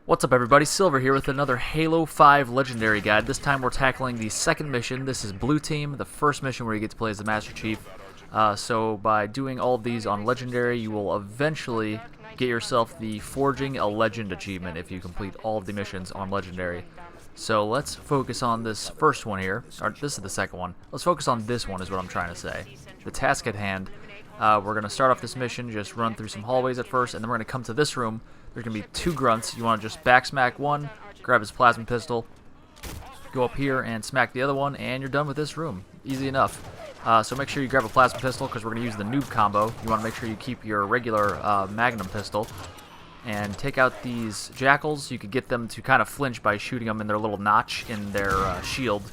What's up everybody, Silver here with another Halo 5 Legendary Guide. This time we're tackling the second mission. This is Blue Team, the first mission where you get to play as the Master Chief. So by doing all of these on Legendary, you will eventually get yourself the Forging a Legend achievement if you complete all of the missions on Legendary. So let's focus on this first one here, or this is the second one. Let's focus on this one is what I'm trying to say. The task at hand. We're going to start off this mission, just run through some hallways at first, and then we're going to come to this room. There's going to be two grunts. You want to just backsmack one, grab his plasma pistol, go up here and smack the other one, and you're done with this room. Easy enough. So make sure you grab a plasma pistol because we're going to use the noob combo. You want to make sure you keep your regular magnum pistol. And take out these jackals. You could get them to kind of flinch by shooting them in their little notch in their shield.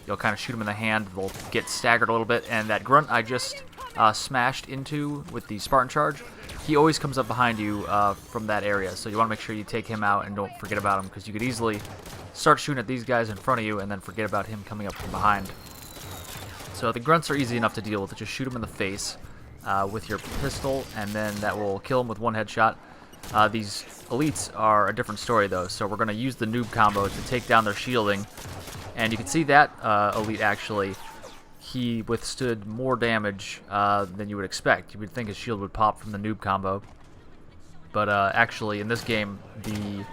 You'll kind of shoot them in the hand. They'll get staggered a little bit. And that grunt I just smashed into with the Spartan charge, he always comes up behind you from that area. So you want to make sure you take him out and don't forget about him, because you could easily start shooting at these guys in front of you and then forget about him coming up from behind. So the grunts are easy enough to deal with. Just shoot him in the face with your pistol, and then that will kill him with one headshot. These elites are a different story though, so we're going to use the noob combo to take down their shielding. And you can see that elite actually, he withstood more damage than you would expect. You would think his shield would pop from the noob combo. But actually in this game, the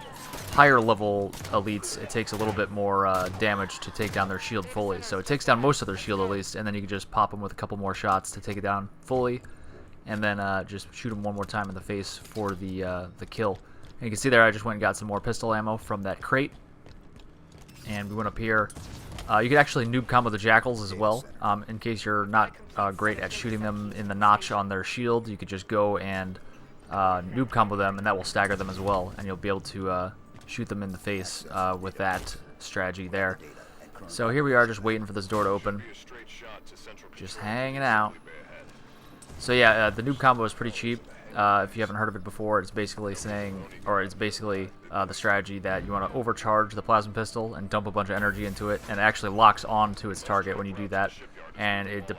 higher level elites, it takes a little bit more damage to take down their shield fully. So it takes down most of their shield at least, and then you can just pop them with a couple more shots to take it down fully. And then just shoot him one more time in the face for the kill. And you can see there I just went and got some more pistol ammo from that crate. And we went up here. You could actually noob combo the jackals as well. In case you're not great at shooting them in the notch on their shield, you could just go and noob combo them, and that will stagger them as well. And you'll be able to shoot them in the face with that strategy there. So here we are, just waiting for this door to open. Just hanging out. So yeah, the noob combo is pretty cheap. If you haven't heard of it before, it's basically saying, or it's basically the strategy that you want to overcharge the plasma pistol and dump a bunch of energy into it, and it actually locks on to its target when you do that, and it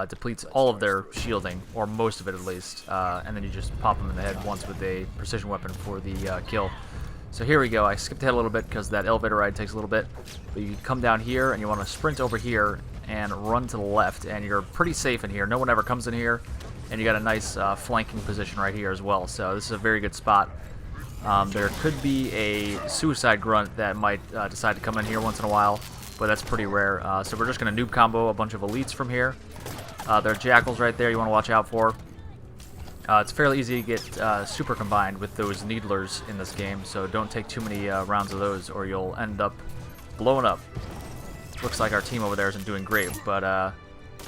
depletes all of their shielding, or most of it at least, and then you just pop them in the head once with a precision weapon for the kill. So here we go. I skipped ahead a little bit because that elevator ride takes a little bit, but you come down here and you want to sprint over here and run to the left, and you're pretty safe in here. No one ever comes in here. And you got a nice flanking position right here as well, so this is a very good spot. There could be a suicide grunt that might decide to come in here once in a while, but that's pretty rare. So we're just going to noob combo a bunch of elites from here. There are jackals right there you want to watch out for. It's fairly easy to get super combined with those needlers in this game, so don't take too many rounds of those or you'll end up blowing up. Looks like our team over there isn't doing great, but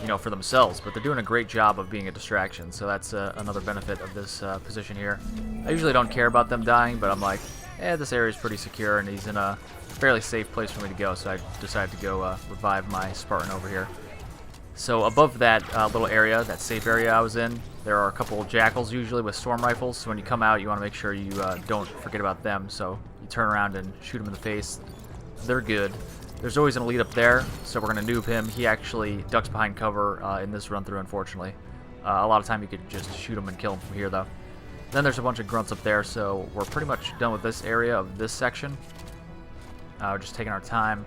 you know, for themselves, but they're doing a great job of being a distraction, so that's another benefit of this position here. I usually don't care about them dying, but I'm like, this area is pretty secure, and he's in a fairly safe place for me to go, so I decided to go revive my Spartan over here. So above that little area, that safe area I was in, there are a couple of jackals usually with storm rifles, so when you come out, you want to make sure you don't forget about them, so you turn around and shoot them in the face. They're good. There's always an elite up there, so we're going to noob him. He actually ducks behind cover in this run-through, unfortunately. A lot of time you could just shoot him and kill him from here, though. Then there's a bunch of grunts up there, so we're pretty much done with this area of this section. We're just taking our time.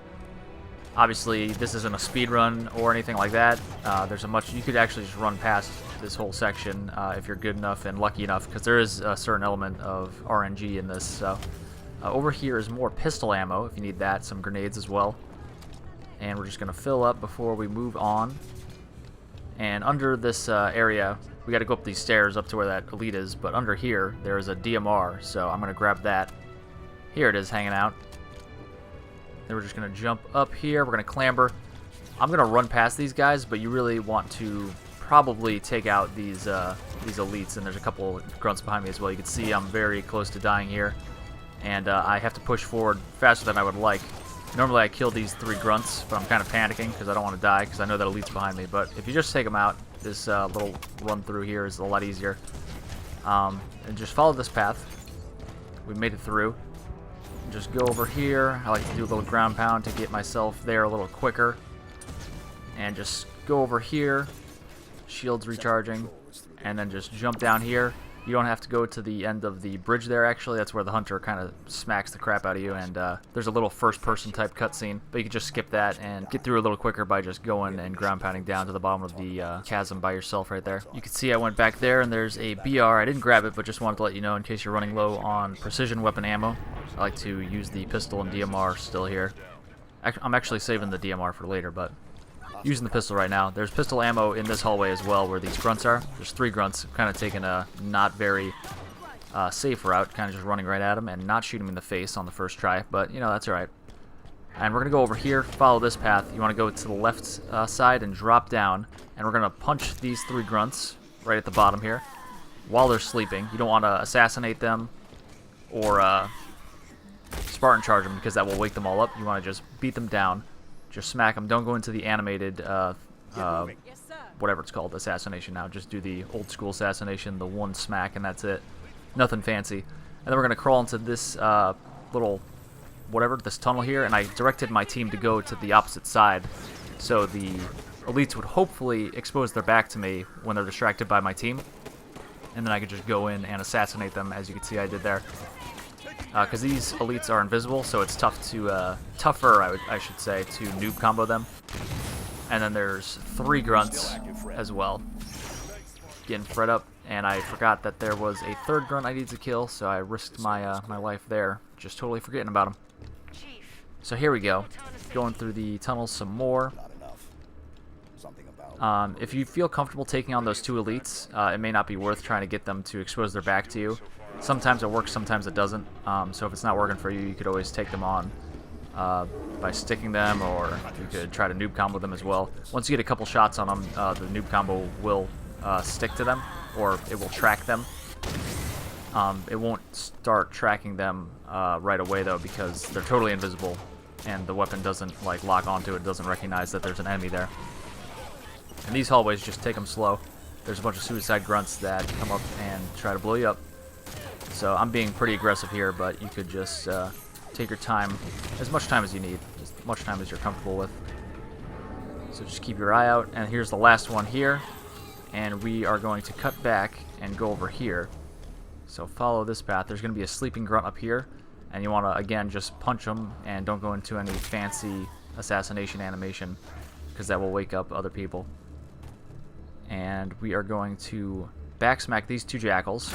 Obviously, this isn't a speed run or anything like that. There's a much... You could actually just run past this whole section if you're good enough and lucky enough, because there is a certain element of RNG in this, so... over here is more pistol ammo if you need that, some grenades as well. And we're just going to fill up before we move on. And under this area, we got to go up these stairs up to where that elite is, but under here there is a DMR, so I'm going to grab that. Here it is hanging out. Then we're just going to jump up here, we're going to clamber. I'm going to run past these guys, but you really want to probably take out these elites, and there's a couple grunts behind me as well. You can see I'm very close to dying here. And I have to push forward faster than I would like. Normally I kill these three grunts, but I'm kind of panicking because I don't want to die because I know that elite's behind me. But if you just take them out, this little run through here is a lot easier. And just follow this path. We made it through. Just go over here. I like to do a little ground pound to get myself there a little quicker. And just go over here. Shields recharging. And then just jump down here. You don't have to go to the end of the bridge there, actually. That's where the hunter kind of smacks the crap out of you, and there's a little first-person type cutscene, but you can just skip that and get through a little quicker by just going and ground pounding down to the bottom of the chasm by yourself right there. You can see I went back there, and there's a BR. I didn't grab it, but just wanted to let you know in case you're running low on precision weapon ammo. I like to use the pistol and DMR still here. I'm actually saving the DMR for later, but using the pistol right now. There's pistol ammo in this hallway as well where these grunts are. There's 3 grunts, kind of taking a not very safe route, kind of just running right at them and not shooting him in the face on the first try, but you know, that's alright. And we're going to go over here, follow this path. You want to go to the left side and drop down, and we're going to punch these 3 grunts right at the bottom here while they're sleeping. You don't want to assassinate them or Spartan charge them because that will wake them all up. You want to just beat them down. Just smack them. Don't go into the animated, whatever it's called, assassination now. Just do the old school assassination, the one smack, and that's it. Nothing fancy. And then we're going to crawl into this little, whatever, this tunnel here, and I directed my team to go to the opposite side. So the elites would hopefully expose their back to me when they're distracted by my team. And then I could just go in and assassinate them, as you can see I did there. Because these elites are invisible, so it's tougher, I should say, to noob combo them. And then there's 3 grunts as well. Getting fed up, and I forgot that there was a 3rd grunt I needed to kill, so I risked my my life there, just totally forgetting about him. So here we go, going through the tunnels some more. If you feel comfortable taking on those 2 elites, it may not be worth trying to get them to expose their back to you. Sometimes it works, sometimes it doesn't. So if it's not working for you, you could always take them on by sticking them, or you could try to noob combo them as well. Once you get a couple shots on them, the noob combo will stick to them, or it will track them. It won't start tracking them right away though, because they're totally invisible, and the weapon doesn't like lock onto it, doesn't recognize that there's an enemy there. And these hallways, just take them slow. There's a bunch of suicide grunts that come up and try to blow you up. So I'm being pretty aggressive here, but you could just take your time, as much time as you need, as much time as you're comfortable with. So just keep your eye out, and here's the last one here, and we are going to cut back and go over here. So follow this path. There's going to be a sleeping grunt up here, and you want to, again, just punch them, and don't go into any fancy assassination animation, because that will wake up other people. And we are going to back smack these 2 jackals.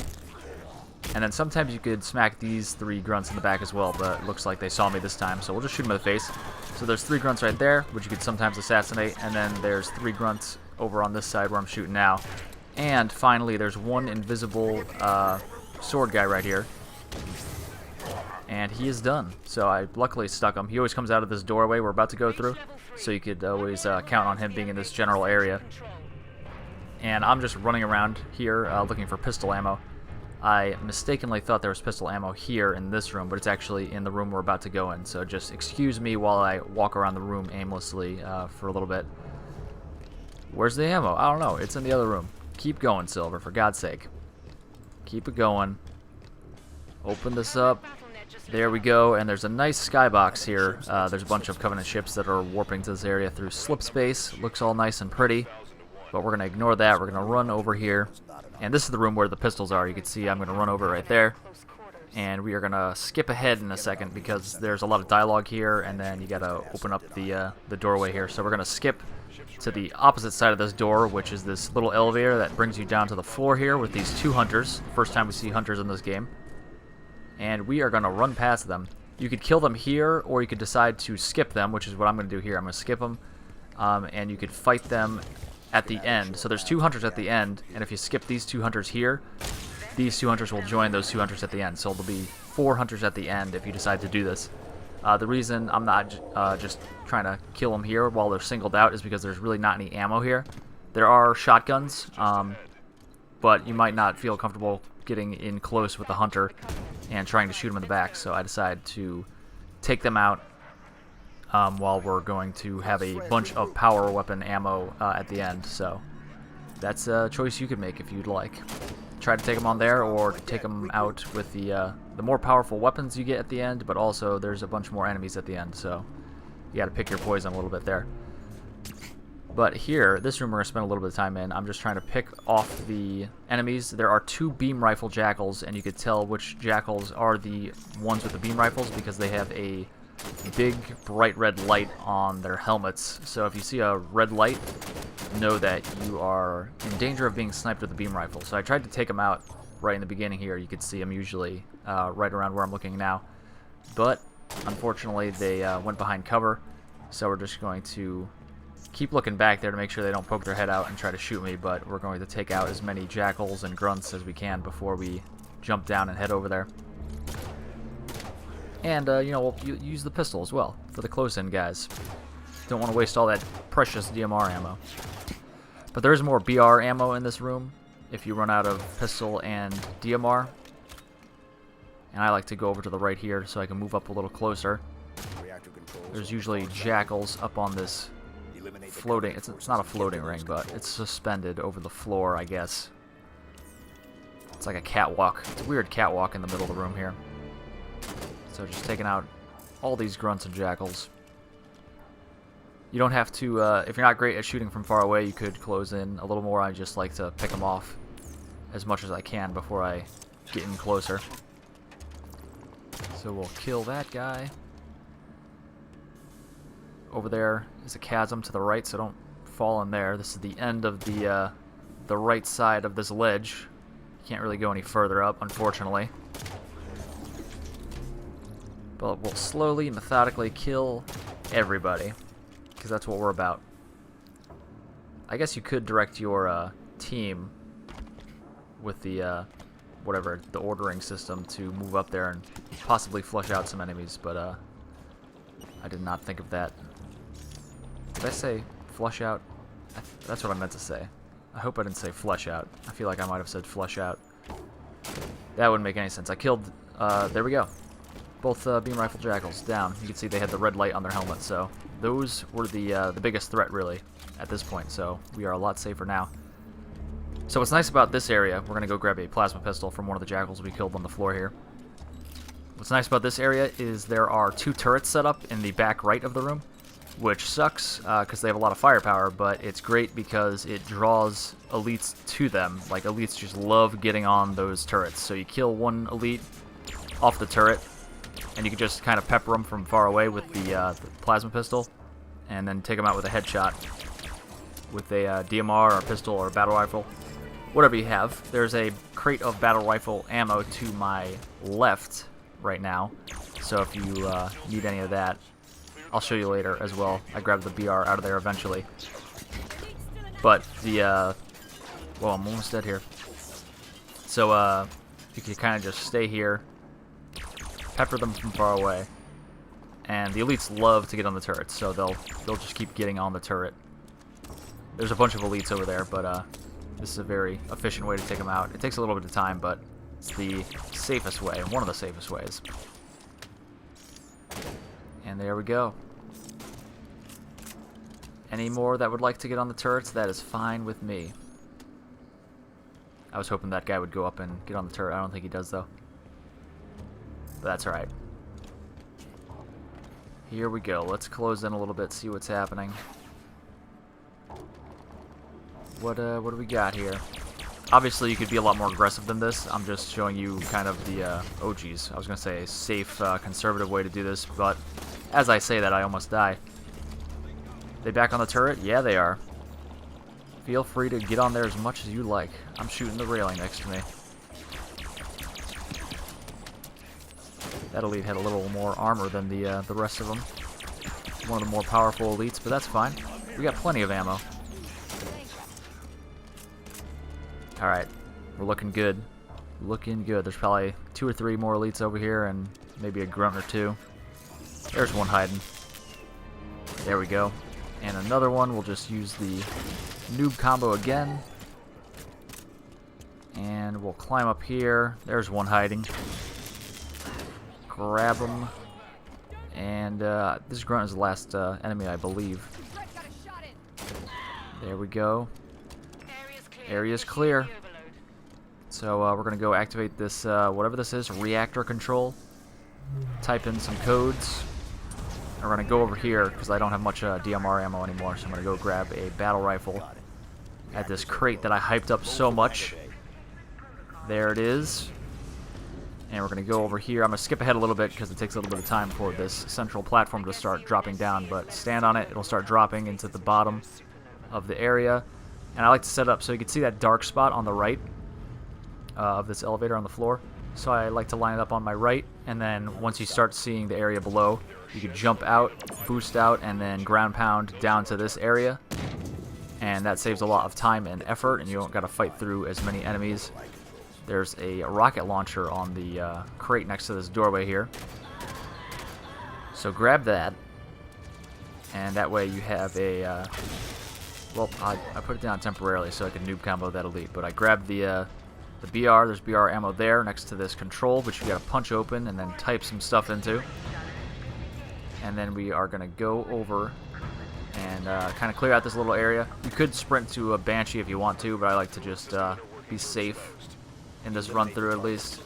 And then sometimes you could smack these 3 grunts in the back as well, but it looks like they saw me this time, so we'll just shoot them in the face. So there's 3 grunts right there, which you could sometimes assassinate, and then there's 3 grunts over on this side where I'm shooting now. And finally, there's 1 invisible sword guy right here. And he is done. So I luckily stuck him. He always comes out of this doorway we're about to go through, so you could always count on him being in this general area. And I'm just running around here looking for pistol ammo. I mistakenly thought there was pistol ammo here in this room, but it's actually in the room we're about to go in. So just excuse me while I walk around the room aimlessly for a little bit. Where's the ammo? I don't know. It's in the other room. Keep going, Silver, for God's sake. Keep it going. Open this up. There we go, and there's a nice skybox here. There's a bunch of Covenant ships that are warping to this area through slip space. Looks all nice and pretty, but we're going to ignore that. We're going to run over here, and this is the room where the pistols are. You can see I'm going to run over right there, and we are going to skip ahead in a second because there's a lot of dialogue here, and then you got to open up the doorway here. So we're going to skip to the opposite side of this door, which is this little elevator that brings you down to the floor here with these 2 hunters. First time we see hunters in this game. And we are going to run past them. You could kill them here, or you could decide to skip them, which is what I'm going to do here. I'm going to skip them, and you could fight them at the end. So there's 2 hunters at the end, and if you skip these 2 hunters here, these 2 hunters will join those 2 hunters at the end. So there'll be 4 hunters at the end if you decide to do this. The reason I'm not just trying to kill them here while they're singled out is because there's really not any ammo here. There are shotguns, but you might not feel comfortable getting in close with the hunter and trying to shoot them in the back, so I decided to take them out while we're going to have a bunch of power weapon ammo at the end. So that's a choice you could make if you'd like. Try to take them on there, or take them out with the more powerful weapons you get at the end, but also there's a bunch more enemies at the end, so you got to pick your poison a little bit there. But here, this room we're going to spend a little bit of time in. I'm just trying to pick off the enemies. There are 2 beam rifle jackals, and you could tell which jackals are the ones with the beam rifles because they have a big bright red light on their helmets. So if you see a red light, know that you are in danger of being sniped with a beam rifle. So I tried to take them out right in the beginning here. You could see them usually right around where I'm looking now. But unfortunately, they went behind cover. So we're just going to keep looking back there to make sure they don't poke their head out and try to shoot me, but we're going to take out as many jackals and grunts as we can before we jump down and head over there. And, you know, we'll use the pistol as well for the close-in guys. Don't want to waste all that precious DMR ammo. But there is more BR ammo in this room if you run out of pistol and DMR. And I like to go over to the right here so I can move up a little closer. There's usually jackals up on this floating, it's not a floating ring, but it's suspended over the floor, I guess. It's like a catwalk. It's a weird catwalk in the middle of the room here. So just taking out all these grunts and jackals. You don't have to, if you're not great at shooting from far away, you could close in a little more. I just like to pick them off as much as I can before I get in closer. So we'll kill that guy. Over there is a chasm to the right, so don't fall in there. This is the end of the right side of this ledge. You can't really go any further up, unfortunately. But we'll slowly, methodically kill everybody, because that's what we're about. I guess you could direct your team with the whatever, the ordering system to move up there and possibly flush out some enemies, but I did not think of that. Did I say flush out? That's what I meant to say. I hope I didn't say flush out. I feel like I might have said flush out. That wouldn't make any sense. I killed, there we go. Both beam rifle jackals down. You can see they had the red light on their helmet, so those were the biggest threat, really, at this point, so we are a lot safer now. So what's nice about this area, we're going to go grab a plasma pistol from one of the jackals we killed on the floor here. What's nice about this area is there are 2 turrets set up in the back right of the room, which sucks because they have a lot of firepower, but it's great because it draws elites to them. Like, elites just love getting on those turrets. So you kill one elite off the turret, and you can just kind of pepper them from far away with the plasma pistol, and then take them out with a headshot with a DMR or pistol or battle rifle, whatever you have. There's a crate of battle rifle ammo to my left right now, so if you need any of that, I'll show you later as well. I grabbed the BR out of there eventually. But the, well, I'm almost dead here. So, you can kind of just stay here, pepper them from far away, and the elites love to get on the turrets, so they'll just keep getting on the turret. There's a bunch of elites over there, but this is a very efficient way to take them out. It takes a little bit of time, but it's the safest way, one of the safest ways. And there we go. Any more that would like to get on the turrets, that is fine with me. I was hoping that guy would go up and get on the turret. I don't think he does, though. But that's alright. Here we go. Let's close in a little bit, see what's happening. What do we got here? Obviously, you could be a lot more aggressive than this. I'm just showing you kind of the, oh geez, I was going to say a safe, conservative way to do this, but as I say that, I almost die. They back on the turret? Yeah, they are. Feel free to get on there as much as you like. I'm shooting the railing next to me. That elite had a little more armor than the rest of them. One of the more powerful elites, but that's fine. We got plenty of ammo. Alright, we're looking good. Looking good. There's probably 2 or 3 more elites over here and maybe a grunt or 2. There's one hiding. There we go. And another one, we'll just use the noob combo again. And we'll climb up here. There's one hiding. Grab him. And this grunt is the last enemy, I believe. There we go. Area's clear. So we're going to go activate this, whatever this is, reactor control. Type in some codes. We're going to go over here because I don't have much DMR ammo anymore, so I'm going to go grab a battle rifle at this crate that I hyped up so much. There it is. And we're going to go over here. I'm going to skip ahead a little bit because it takes a little bit of time for this central platform to start dropping down, but stand on it, it'll start dropping into the bottom of the area. And I like to set up so you can see that dark spot on the right of this elevator on the floor. So I like to line it up on my right, and then once you start seeing the area below, you can jump out, boost out, and then ground pound down to this area. And that saves a lot of time and effort, and you don't got to fight through as many enemies. There's a rocket launcher on the crate next to this doorway here. So grab that, and that way you have a... well, I put it down temporarily so I can noob combo that elite, but I grabbed the BR. There's BR ammo there next to this control, which you got to punch open and then type some stuff into. And then we are going to go over and kind of clear out this little area. You could sprint to a Banshee if you want to, but I like to just be safe in this run through at least.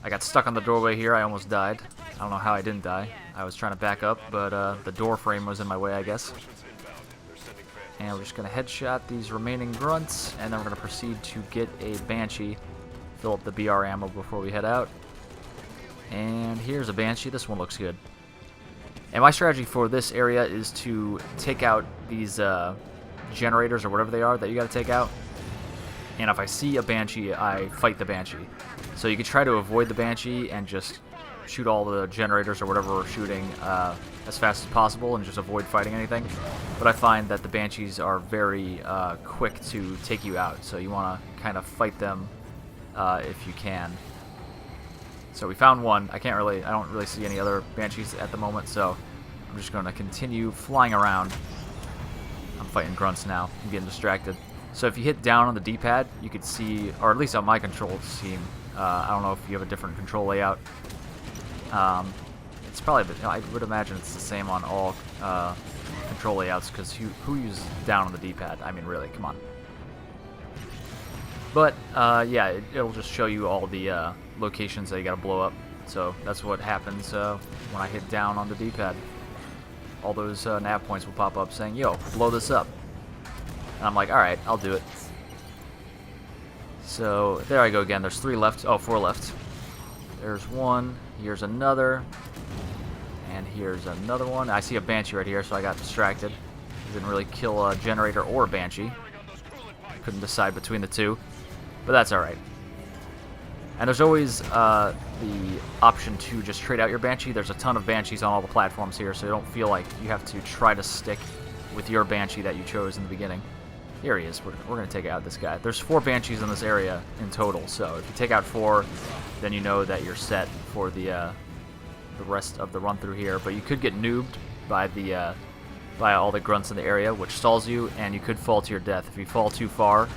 I got stuck on the doorway here. I almost died. I don't know how I didn't die. I was trying to back up, but the door frame was in my way, I guess. And we're just going to headshot these remaining grunts, and then we're going to proceed to get a Banshee, fill up the BR ammo before we head out. And here's a Banshee. This one looks good. And my strategy for this area is to take out these generators or whatever they are that you got to take out. And if I see a Banshee, I fight the Banshee. So you could try to avoid the Banshee and just shoot all the generators or whatever we're shooting as fast as possible and just avoid fighting anything. But I find that the Banshees are very quick to take you out, so you want to kind of fight them if you can. So we found one. I don't really see any other Banshees at the moment, so I'm just going to continue flying around. I'm fighting grunts now. I'm getting distracted. So if you hit down on the D-pad, you could see, or at least on my control scheme, I don't know if you have a different control layout. It's probably, I would imagine it's the same on all control layouts, because who uses down on the D-pad? I mean, really, come on. But, yeah, it'll just show you all the locations that you gotta blow up. So that's what happens when I hit down on the D-pad. All those nav points will pop up saying, yo, blow this up. And I'm like, alright, I'll do it. So, there I go again. There's 3 left. Oh, 4 left. There's one. Here's another. And here's another one. I see a Banshee right here, so I got distracted. Didn't really kill a generator or a Banshee. Couldn't decide between the two. But that's alright. And there's always the option to just trade out your Banshee. There's a ton of Banshees on all the platforms here, so you don't feel like you have to try to stick with your Banshee that you chose in the beginning. Here he is. We're going to take out this guy. There's 4 Banshees in this area in total, so if you take out 4, then you know that you're set for the rest of the run through here. But you could get noobed by all the grunts in the area, which stalls you, and you could fall to your death. If you fall too far,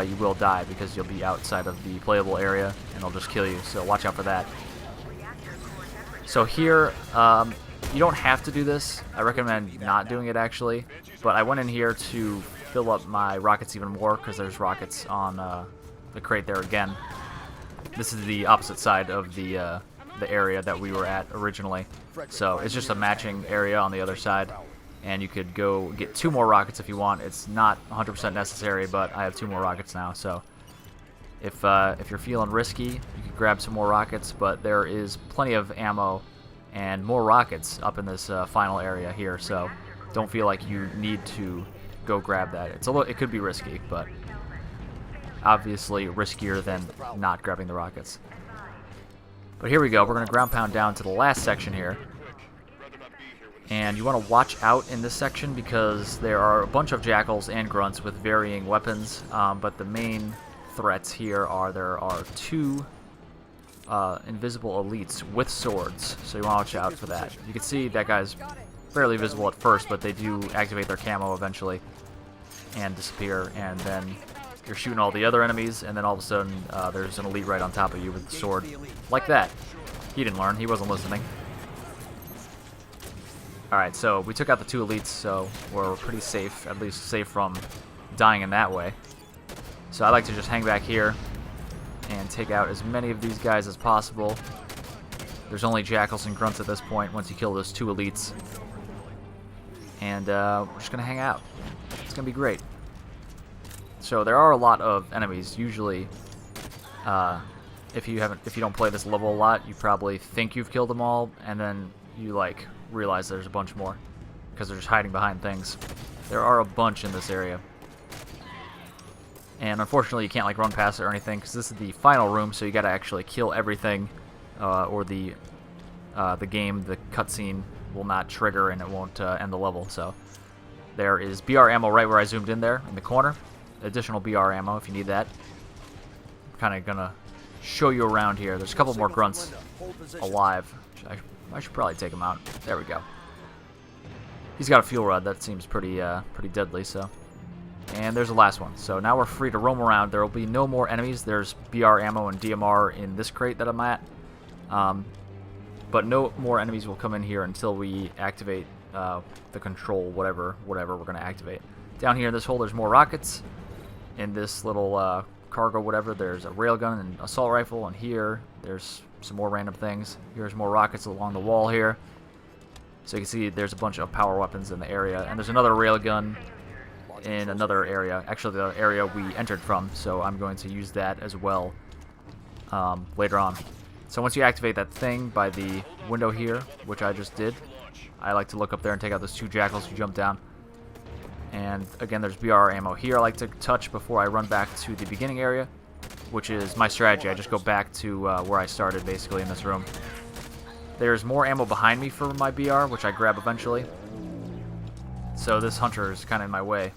you will die because you'll be outside of the playable area, and they'll just kill you, so watch out for that. So here, you don't have to do this. I recommend not doing it, actually, but I went in here to fill up my rockets even more, because there's rockets on the crate there again. This is the opposite side of the area that we were at originally, so it's just a matching area on the other side. And you could go get 2 more rockets if you want. It's not 100% necessary, but I have 2 more rockets now. So if you're feeling risky, you could grab some more rockets. But there is plenty of ammo and more rockets up in this final area here. So don't feel like you need to go grab that. It could be risky, but obviously riskier than not grabbing the rockets. But here we go. We're going to ground pound down to the last section here. And you want to watch out in this section because there are a bunch of jackals and grunts with varying weapons, but the main threats here there are 2 invisible elites with swords, so you want to watch out for that. You can see that guy's fairly visible at first, but they do activate their camo eventually and disappear, and then you're shooting all the other enemies, and then all of a sudden there's an elite right on top of you with a sword. Like that. He didn't learn. He wasn't listening. Alright, so we took out the 2 elites, so we're pretty safe, at least safe from dying in that way. So I like to just hang back here and take out as many of these guys as possible. There's only jackals and grunts at this point once you kill those 2 elites. And we're just going to hang out. It's going to be great. So there are a lot of enemies. Usually, if you don't play this level a lot, you probably think you've killed them all, and then you like realize there's a bunch more because they're just hiding behind things. There are a bunch in this area. And unfortunately, you can't like run past it or anything because this is the final room, so you got to actually kill everything, or the game, the cutscene will not trigger and it won't end the level. So there is BR ammo right where I zoomed in there in the corner. Additional BR ammo if you need that. I'm kind of gonna show you around here. There's a couple more grunts alive. I should probably take him out. There we go. He's got a fuel rod. That seems pretty deadly. So. And there's the last one. So now we're free to roam around. There will be no more enemies. There's BR ammo and DMR in this crate that I'm at. But no more enemies will come in here until we activate the control, whatever we're going to activate. Down here in this hole, there's more rockets. In this little cargo, whatever, there's a railgun and assault rifle. And here, there's some more random things. Here's more rockets along the wall here. So you can see there's a bunch of power weapons in the area. And there's another railgun in another area, actually the area we entered from, so I'm going to use that as well later on. So once you activate that thing by the window here, which I just did, I like to look up there and take out those 2 jackals who jump down. And again, there's BR ammo here I like to touch before I run back to the beginning area, which is my strategy. I just go back to where I started, basically, in this room. There's more ammo behind me for my BR, which I grab eventually. So this hunter is kind of in my way.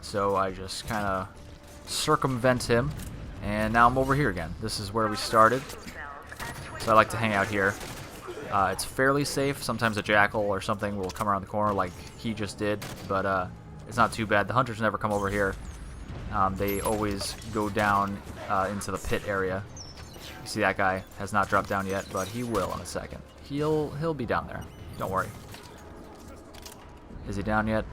So I just kind of circumvent him. And now I'm over here again. This is where we started. So I like to hang out here. It's fairly safe. Sometimes a jackal or something will come around the corner like he just did. But it's not too bad. The hunters never come over here. They always go down into the pit area. You see that guy has not dropped down yet, but he will in a second. He'll be down there. Don't worry. Is he down yet?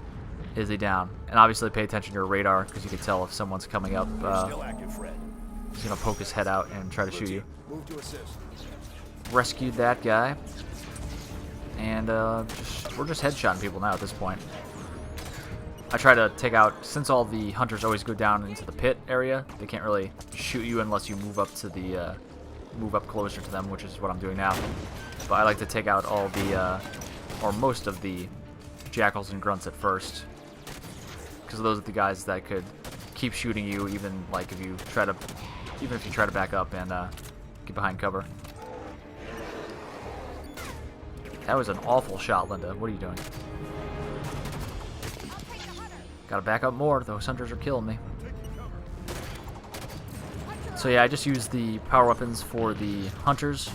Is he down? And obviously pay attention to your radar because you can tell if someone's coming up. He's going to poke his head out and try to shoot you. Rescued that guy. And we're just headshotting people now at this point. I try to take out, since all the hunters always go down into the pit area, they can't really shoot you unless you move up to the, move up closer to them, which is what I'm doing now. But I like to take out all the, or most of the jackals and grunts at first, because those are the guys that could keep shooting you, even like if you try to back up and get behind cover. That was an awful shot, Linda. What are you doing? Gotta back up more. Those hunters are killing me. So yeah, I just use the power weapons for the hunters.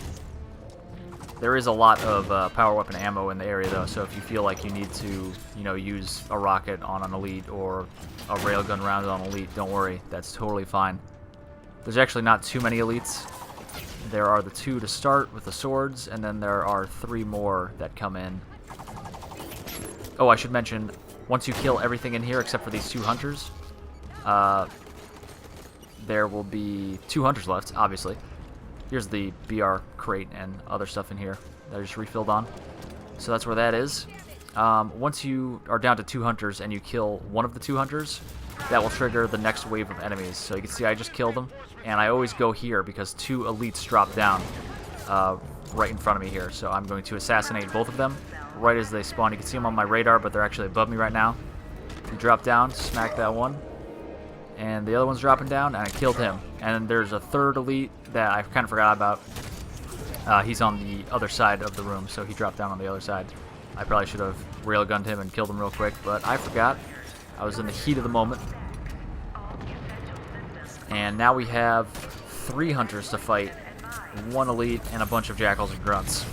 There is a lot of power weapon ammo in the area, though, so if you feel like you need to, use a rocket on an elite or a railgun round on an elite, don't worry. That's totally fine. There's actually not too many elites. There are the 2 to start with the swords, and then there are 3 more that come in. Oh, I should mention, once you kill everything in here except for these 2 hunters, there will be 2 hunters left, obviously. Here's the BR crate and other stuff in here that I just refilled on. So that's where that is. Once you are down to 2 hunters and you kill one of the 2 hunters, that will trigger the next wave of enemies. So you can see I just killed them, and I always go here because 2 elites drop down right in front of me here. So I'm going to assassinate both of them right as they spawn. You can see them on my radar, but they're actually above me right now. You drop down, smack that one. And the other one's dropping down, and I killed him. And there's a 3rd elite that I kind of forgot about. He's on the other side of the room, so he dropped down on the other side. I probably should have railgunned him and killed him real quick, but I forgot. I was in the heat of the moment. And now we have 3 hunters to fight, 1 elite, and a bunch of jackals and grunts.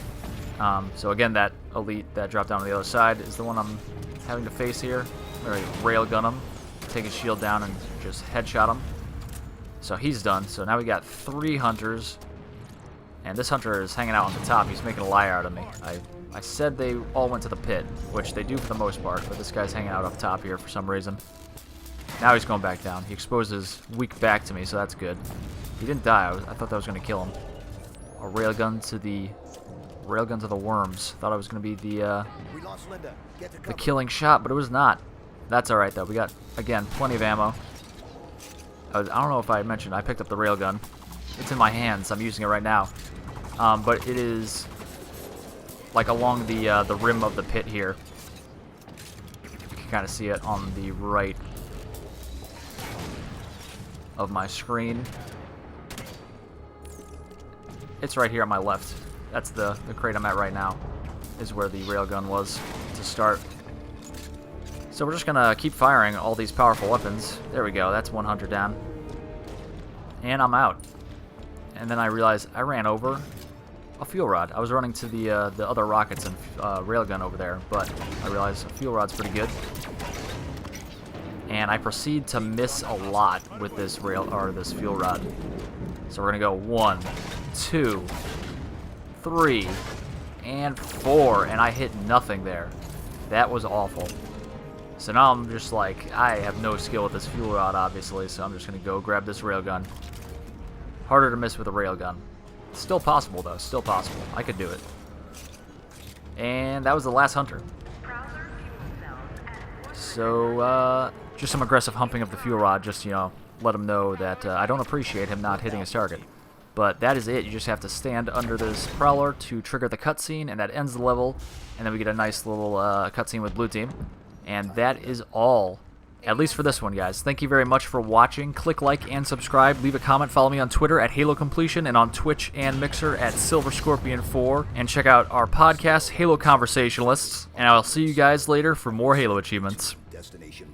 So again, that elite that dropped down on the other side is the one I'm having to face here. I'm going to railgun him, take his shield down, and just headshot him. So he's done. So now we got 3 hunters, and this hunter is hanging out on the top. He's making a liar out of me. I said they all went to the pit, which they do for the most part, but this guy's hanging out up top here for some reason. Now he's going back down. He exposed his weak back to me, so that's good. He didn't die. I thought that was going to kill him. A railgun to the railgun to the worms. Thought it was going to be the The killing shot, but it was not. That's alright, though. We got, again, plenty of ammo. I don't know if I mentioned, I picked up the railgun. It's in my hands. I'm using it right now. But it is, like, along the rim of the pit here. You can kind of see it on the right of my screen. It's right here on my left. That's the crate I'm at right now, is where the railgun was to start. So we're just gonna keep firing all these powerful weapons. There we go, that's 100 down. And I'm out. And then I realized I ran over a fuel rod. I was running to the other rockets and railgun over there, but I realized a fuel rod's pretty good. And I proceed to miss a lot with this this fuel rod. So we're gonna go 1, 2, 3, and 4, and I hit nothing there. That was awful. So now I'm just like, I have no skill with this fuel rod, obviously, so I'm just gonna go grab this railgun. Harder to miss with a railgun. Still possible, though. Still possible. I could do it. And that was the last hunter. So, just some aggressive humping of the fuel rod, just, you know, let him know that I don't appreciate him not hitting his target. But that is it. You just have to stand under this prowler to trigger the cutscene, and that ends the level. And then we get a nice little cutscene with Blue Team. And that is all, at least for this one, guys. Thank you very much for watching. Click like and subscribe. Leave a comment. Follow me on Twitter at HaloCompletion and on Twitch and Mixer at SilverScorpion4. And check out our podcast, HaloConversationalists. And I'll see you guys later for more Halo achievements. Destination